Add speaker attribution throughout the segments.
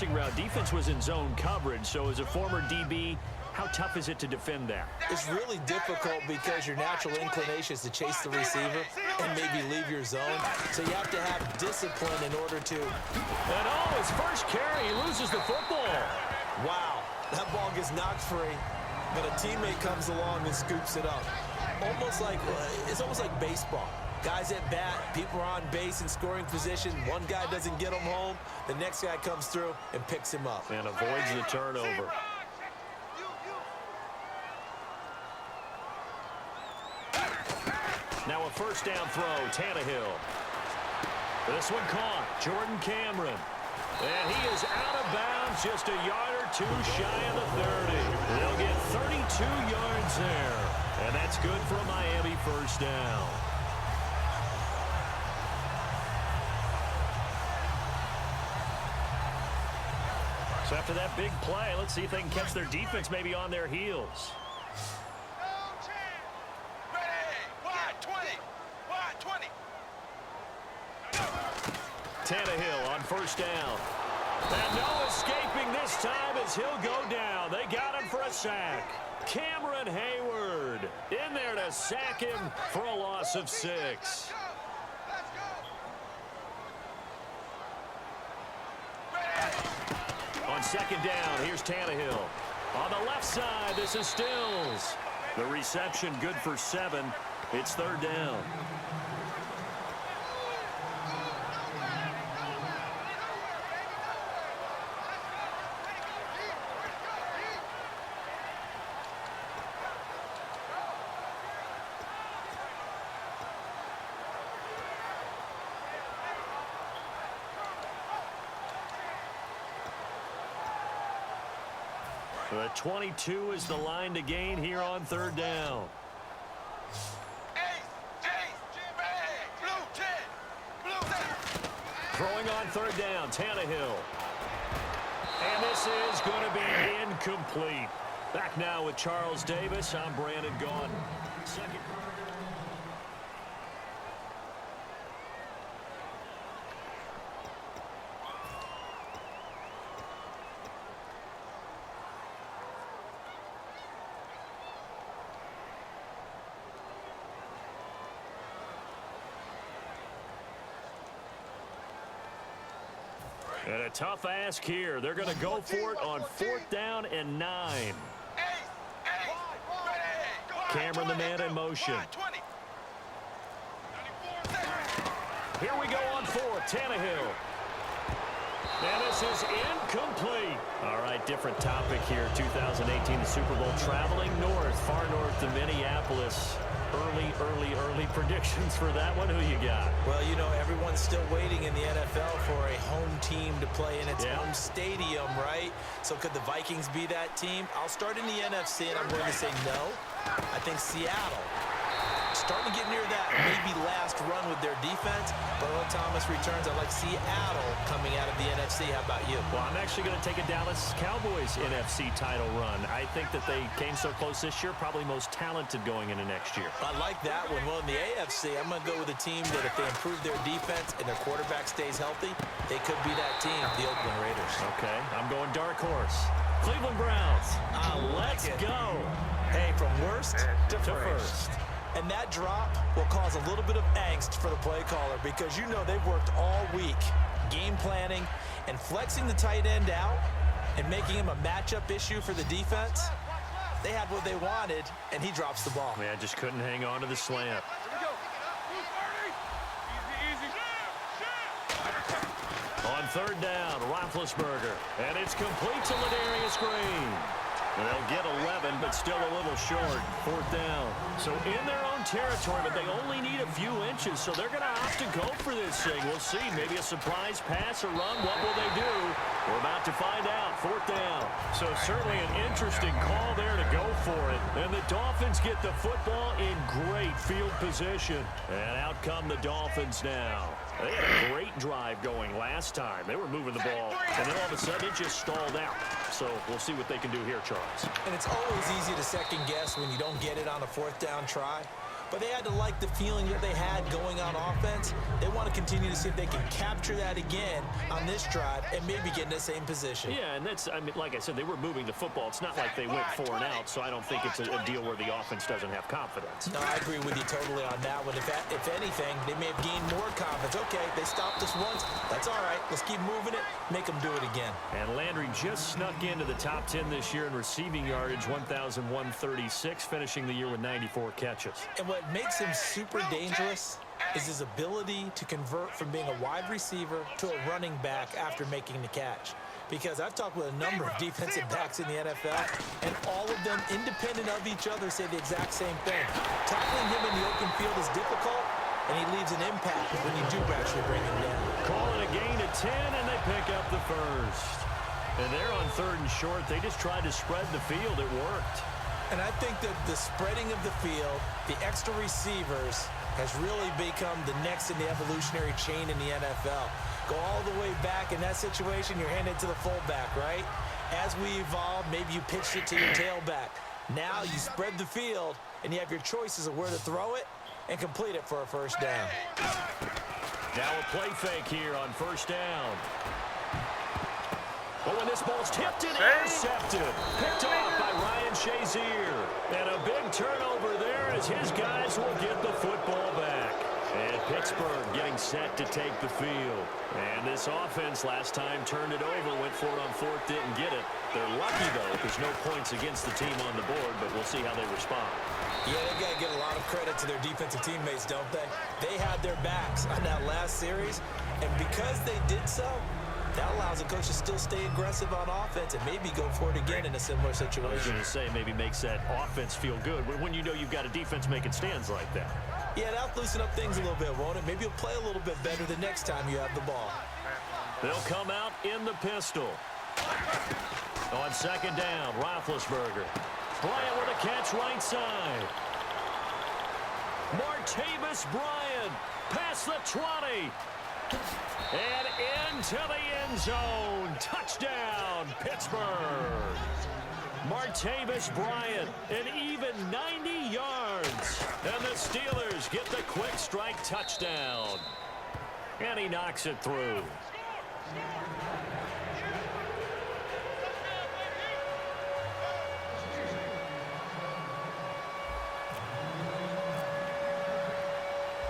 Speaker 1: passing route. Defense was in zone coverage, so as a former DB, how tough is it to defend that?
Speaker 2: It's really difficult because your natural inclination is to chase the receiver and maybe leave your zone. So you have to have discipline in order to.
Speaker 1: And oh, his first carry, he loses the football.
Speaker 2: Wow, that ball gets knocked free, but a teammate comes along and scoops it up. It's almost like baseball. Guys at bat, people are on base in scoring position. One guy doesn't get him home. The next guy comes through and picks him up.
Speaker 1: And avoids the turnover. Now a first down throw, Tannehill. This one caught, Jordan Cameron. And he is out of bounds, just a yard or two shy of the 30. They'll get 32 yards there. And that's good for a Miami first down. So after that big play, let's see if they can catch their defense maybe on their heels. Tannehill on first down. And no escaping this time as he'll go down. They got him for a sack. Cameron Hayward in there to sack him for a loss of 6. On second down, here's Tannehill. On the left side, this is Stills. The reception good for 7. It's third down. The 22 is the line to gain here on third down. Throwing on third down, Tannehill. And this is going to be incomplete. Back now with Charles Davis. I'm Brandon Gaudin. Second. And a tough ask here. They're going to go for it on fourth down and 9. Cameron, the man in motion. Here we go on fourth. Tannehill. And this is incomplete. All right, different topic here. 2018, the Super Bowl, traveling north, far north to Minneapolis. Early predictions for that one. Who you got?
Speaker 2: Well, you know, everyone's still waiting in the NFL for a home team to play in its home stadium, right? So could the Vikings be that team? I'll start in the NFC, and I'm going to say no. I think Seattle, starting to get near that maybe last run with their defense. But Earl Thomas returns. I like Seattle coming out of the NFC. How about you?
Speaker 1: Well, I'm actually going to take a Dallas Cowboys NFC title run. I think that they came so close this year, probably most talented going into next year.
Speaker 2: I like that one. Well, in the AFC, I'm going to go with a team that if they improve their defense and their quarterback stays healthy, they could be that team, the Oakland Raiders.
Speaker 1: Okay, I'm going dark horse. Cleveland Browns. Let's go.
Speaker 2: Hey, from worst to first. And that drop will cause a little bit of angst for the play caller because you know they've worked all week game planning and flexing the tight end out and making him a matchup issue for the defense. They had what they wanted, and he drops the ball.
Speaker 1: Man, just couldn't hang on to the slant. On third down, Roethlisberger. And it's complete to Ladarius Green. And they'll get 11, but still a little short. Fourth down. So in their own territory, but they only need a few inches, so they're going to have to go for this thing. We'll see. Maybe a surprise pass or run. What will they do? We're about to find out. Fourth down. So certainly an interesting call there to go for it. And the Dolphins get the football in great field position. And out come the Dolphins now. They had a great drive going last time. They were moving the ball, and then all of a sudden it just stalled out. So we'll see what they can do here, Charles.
Speaker 2: And it's always easy to second guess when you don't get it on a fourth down try. but they had to like the feeling that they had going on offense. They want to continue to see if they can capture that again on this drive and maybe get in the same position.
Speaker 1: Yeah, and that's, I mean, like I said, they were moving the football. It's not like they went 4 and out, so I don't think it's a deal where the offense doesn't have confidence.
Speaker 2: No, I agree with you totally on that one. If anything, they may have gained more confidence. Okay, they stopped us once. That's all right. Let's keep moving it, make them do it again. And
Speaker 1: Landry just snuck into the top 10 this year in receiving yardage, 1,136, finishing the year with 94 catches.
Speaker 2: And what makes him super dangerous is his ability to convert from being a wide receiver to a running back after making the catch. Because I've talked with a number of defensive backs in the NFL, and all of them, independent of each other, say the exact same thing. Tackling him in the open field is difficult, and he leaves an impact when you do actually bring him down.
Speaker 1: Calling a gain of 10, and they pick up the first. And they're on 3rd and short. They just tried to spread the field. It worked.
Speaker 2: And I think that the spreading of the field, the extra receivers, has really become the next in the evolutionary chain in the NFL. Go all the way back in that situation, you're handed to the fullback, right? As we evolve, maybe you pitched it to your tailback. Now you spread the field, and you have your choices of where to throw it and complete it for a first down.
Speaker 1: Now a play fake here on 1st down. But when this ball's tipped and intercepted, picked off by Ryan Shazier. And a big turnover there as his guys will get the football back. And Pittsburgh getting set to take the field. And this offense last time turned it over, went for it on 4th, didn't get it. They're lucky, though, because no points against the team on the board, but we'll see how they respond.
Speaker 2: Yeah, they got to give a lot of credit to their defensive teammates, don't they? They had their backs on that last series, and because they did so, that allows the coach to still stay aggressive on offense and maybe go for it again in a similar situation.
Speaker 1: I was going to say, maybe makes that offense feel good when you know you've got a defense making stands like that.
Speaker 2: Yeah, that'll loosen up things a little bit, won't it? Maybe you'll play a little bit better the next time you have the ball.
Speaker 1: They'll come out in the pistol. On 2nd down, Roethlisberger. Bryant with a catch right side. Martavis Bryant past the 20. And into the end zone. Touchdown, Pittsburgh. Martavis Bryant, an even 90 yards. And the Steelers get the quick strike touchdown. And he knocks it through.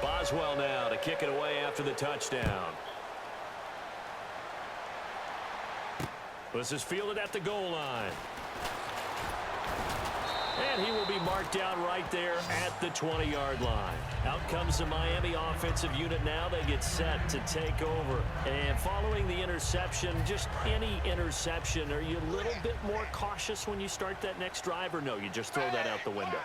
Speaker 1: Boswell now to kick it away after the touchdown. This is fielded at the goal line. And he will be marked down right there at the 20-yard line. Out comes the Miami offensive unit now. They get set to take over. And following the interception, just any interception, are you a little bit more cautious when you start that next drive, or no, you just throw that out the window?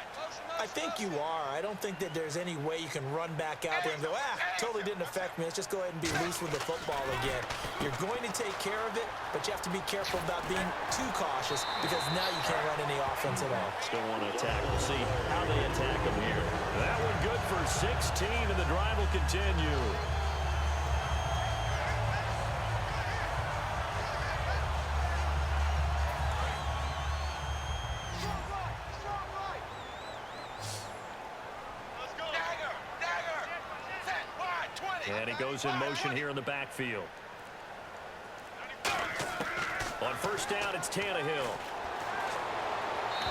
Speaker 2: I think you are. I don't think that there's any way you can run back out there and go, totally didn't affect me. Let's just go ahead and be loose with the football again. You're going to take care of it, but you have to be careful about being too cautious because now you can't run any offense at all.
Speaker 1: Still want to attack. We'll see how they attack them here. That one good for 16, and the drive will continue. And he goes in motion here in the backfield. On 1st down, it's Tannehill.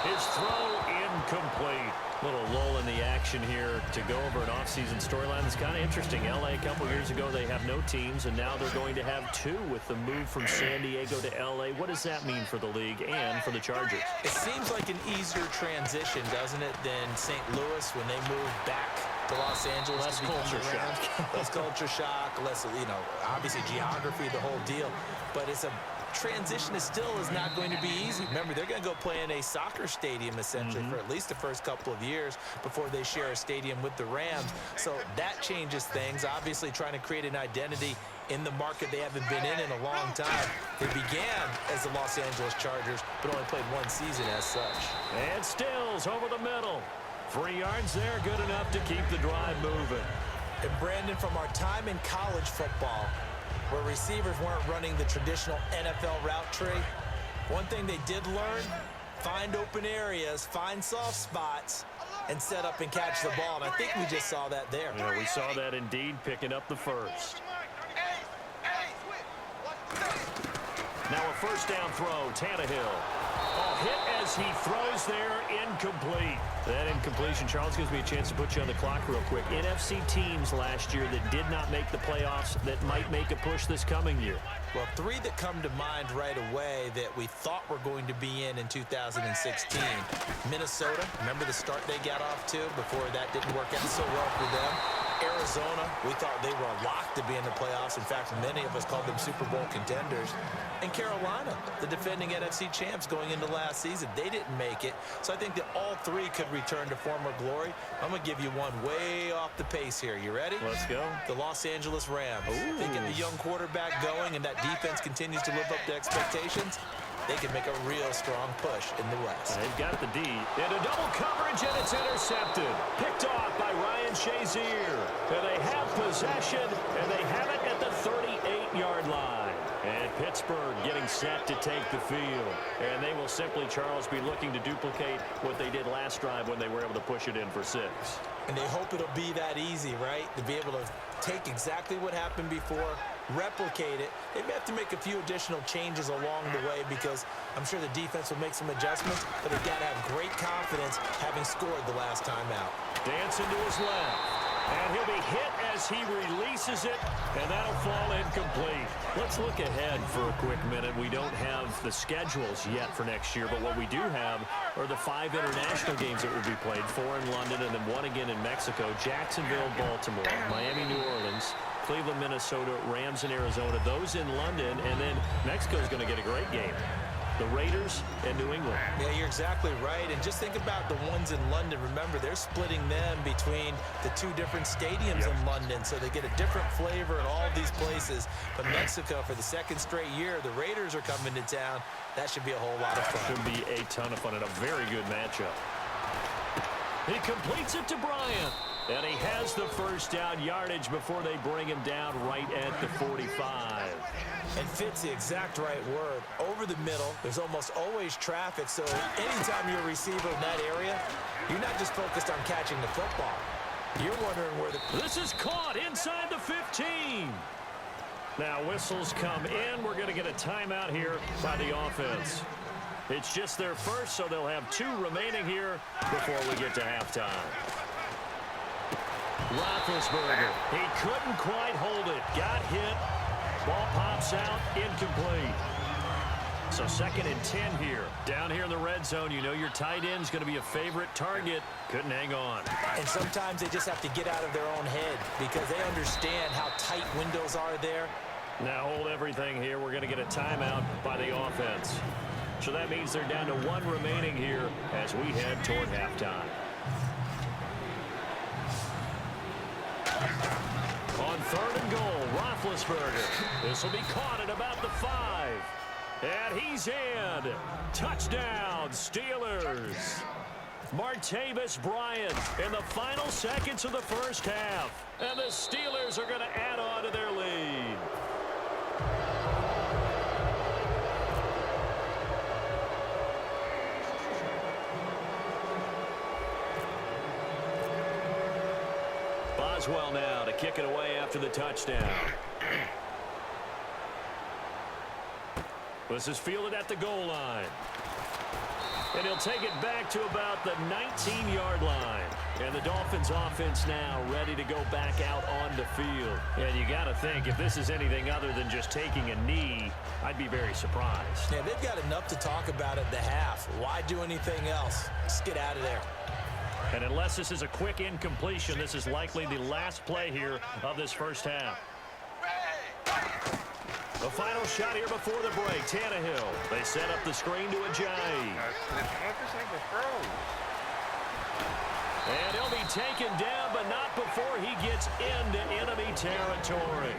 Speaker 1: His throw incomplete. Little lull in the action here to go over an offseason storyline that's kind of interesting. L.A. a couple years ago, they have no teams, and now they're going to have 2 with the move from San Diego to L.A. What does that mean for the league and for the Chargers?
Speaker 2: It seems like an easier transition, doesn't it, than St. Louis when they moved back to Los Angeles.
Speaker 1: Less culture shock.
Speaker 2: Less culture shock, less, obviously geography, the whole deal. But it's a transition is not going to be easy. Remember, they're going to go play in a soccer stadium, essentially, for at least the first couple of years before they share a stadium with the Rams. So that changes things. Obviously, trying to create an identity in the market they haven't been in a long time. They began as the Los Angeles Chargers, but only played 1 season as such.
Speaker 1: And Stills over the middle. 3 yards there, good enough to keep the drive moving.
Speaker 2: And Brandon, from our time in college football, where receivers weren't running the traditional NFL route tree, one thing they did learn, find open areas, find soft spots, and set up and catch the ball. And I think we just saw that there.
Speaker 1: Yeah, we saw that indeed, picking up the first. Now a first down throw, Tannehill. Oh, hit as he throws there, incomplete. That incompletion, Charles, gives me a chance to put you on the clock real quick. NFC teams last year that did not make the playoffs that might make a push this coming year.
Speaker 2: Well, three that come to mind right away that we thought were going to be in 2016. Minnesota, remember the start they got off to before that didn't work out so well for them. Arizona, we thought they were a lock to be in the playoffs. In fact, many of us called them Super Bowl contenders. And Carolina, the defending NFC champs going into last season, they didn't make it. So I think that all three could return to former glory. I'm going to give you one way off the pace here. You ready?
Speaker 1: Let's go.
Speaker 2: The Los Angeles Rams.
Speaker 1: Ooh.
Speaker 2: They get the young quarterback going, and that defense continues to live up to expectations. They can make a real strong push in the West.
Speaker 1: They've got the D. Into double coverage, and it's intercepted. Picked off by Ryan Shazier. And they have possession, and they have it at the 38-yard line. And Pittsburgh getting set to take the field. And they will simply, Charles, be looking to duplicate what they did last drive when they were able to push it in for 6.
Speaker 2: And they hope it'll be that easy, right? To be able to take exactly what happened before, replicate it. They may have to make a few additional changes along the way because I'm sure the defense will make some adjustments, but they've got to have great confidence having scored the last time out.
Speaker 1: Dancing to his left. And he'll be hit as he releases it, and that'll fall incomplete. Let's look ahead for a quick minute. We don't have the schedules yet for next year, but what we do have are the 5 international games that will be played, 4 in London and then 1 again in Mexico, Jacksonville, Baltimore, Miami, New Orleans, Cleveland, Minnesota, Rams in Arizona, those in London, and then Mexico's going to get a great game. The Raiders and New England.
Speaker 2: Yeah, you're exactly right. And just think about the ones in London. Remember, they're splitting them between the 2 different stadiums in London, so they get a different flavor in all of these places. But Mexico, for the 2nd straight year, the Raiders are coming to town. That should be a whole lot of fun.
Speaker 1: Should be a ton of fun and a very good matchup. He completes it to Bryant. And he has the first down yardage before they bring him down right at the 45.
Speaker 2: And fits the exact right word. Over the middle, there's almost always traffic, so anytime you're a receiver in that area, you're not just focused on catching the football. You're wondering where the...
Speaker 1: This is caught inside the 15. Now whistles come in. We're going to get a timeout here by the offense. It's just their first, so they'll have 2 remaining here before we get to halftime. Roethlisberger, he couldn't quite hold it. Got hit. Ball pops out, incomplete. So 2nd and 10 here. Down here in the red zone, you know your tight end's going to be a favorite target. Couldn't hang on.
Speaker 2: And sometimes they just have to get out of their own head because they understand how tight windows are there.
Speaker 1: Now hold everything here. We're going to get a timeout by the offense. So that means they're down to 1 remaining here as we head toward halftime. On 3rd and goal, Roethlisberger. This will be caught at about the 5. And he's in. Touchdown, Steelers. Martavis Bryant in the final seconds of the first half. And the Steelers are going to add on to their lead. Boswell now to kick it away after the touchdown. This is fielded at the goal line. And he'll take it back to about the 19-yard line. And the Dolphins offense now ready to go back out on the field. And you got to think, if this is anything other than just taking a knee, I'd be very surprised.
Speaker 2: Yeah, they've got enough to talk about at the half. Why do anything else? Just get out of there.
Speaker 1: And unless this is a quick incompletion, this is likely the last play here of this first half. The final shot here before the break. Tannehill. They set up the screen to Ajayi. And he'll be taken down, but not before he gets into enemy territory.